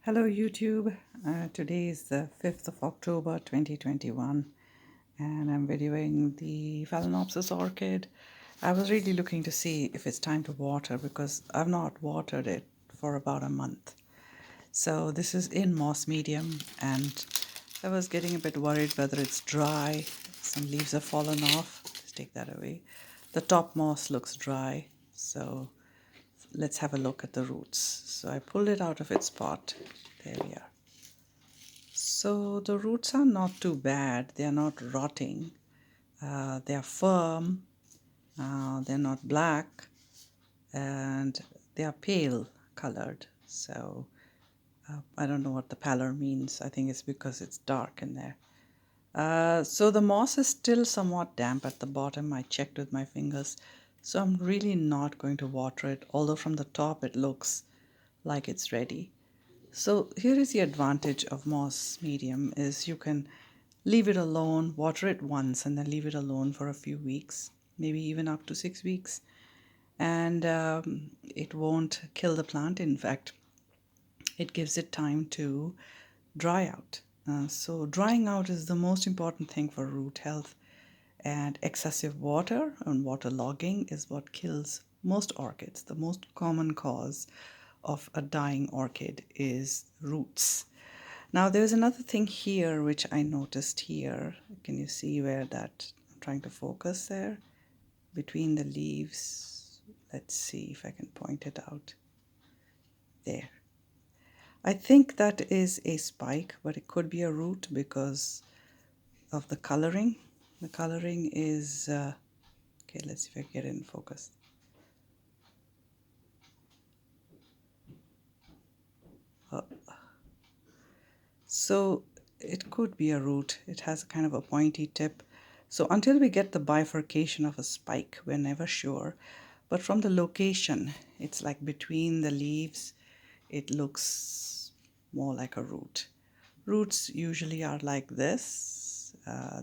Hello YouTube, today is the 5th of October 2021 and I'm videoing the Phalaenopsis orchid. I was really looking to see if it's time to water because I've not watered it for about a month. So this is in moss medium and I was getting a bit worried whether it's dry. Some leaves have fallen off. Let's take that away. The top moss looks dry, so let's have a look at the roots. So I pulled it out of its pot. There we are. So the roots are not too bad. They are not rotting. They are firm. They're not black, and they are pale colored. So I don't know what the pallor means. I think it's because it's dark in there. So the moss is still somewhat damp at the bottom. I checked with my fingers. So I'm really not going to water it, although from the top it looks like it's ready. So here is the advantage of moss medium is you can leave it alone, water it once and then leave it alone for a few weeks, maybe even up to 6 weeks. And it won't kill the plant. In fact, it gives it time to dry out. So drying out is the most important thing for root health, and excessive water and water logging is what kills most orchids. The most common cause of a dying orchid is roots. Now there's another thing here which I noticed here. Can you see where that I'm trying to focus there? Between the leaves. Let's see if I can point it out. There. I think that is a spike, but it could be a root because of the coloring. The coloring is okay, let's see if I can get it in focus. So it could be a root. It has kind of a pointy tip. So until we get the bifurcation of a spike, we're never sure. But from the location, it's like between the leaves, it looks more like a root. Roots usually are like this.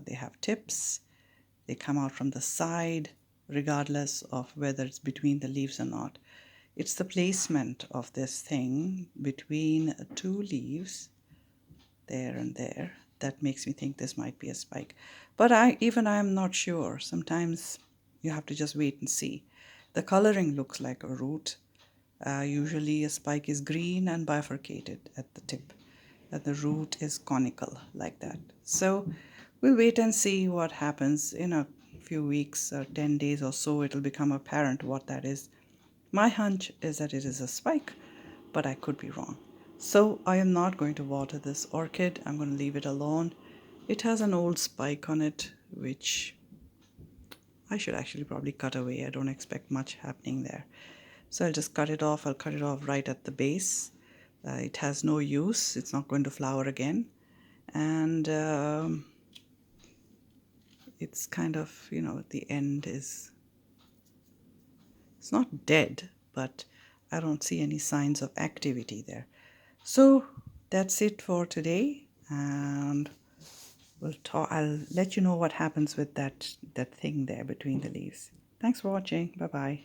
They have tips. They come out from the side, regardless of whether it's between the leaves or not. It's the placement of this thing between two leaves, there and there, that makes me think this might be a spike. But I am not sure. Sometimes you have to just wait and see. The coloring looks like a root. Usually a spike is green and bifurcated at the tip, and the root is conical like that. So we'll wait and see what happens. In a few weeks or 10 days or so, it'll become apparent what that is. My hunch is that it is a spike, but I could be wrong. So I am not going to water this orchid. I'm going to leave it alone. It has an old spike on it, which I should actually probably cut away. I don't expect much happening there. So I'll just cut it off. I'll cut it off right at the base. It has no use. It's not going to flower again. And it's kind of, at the end is, it's not dead, but I don't see any signs of activity there. So that's it for today, and I'll let you know what happens with that thing there between the leaves. Thanks for watching. Bye bye.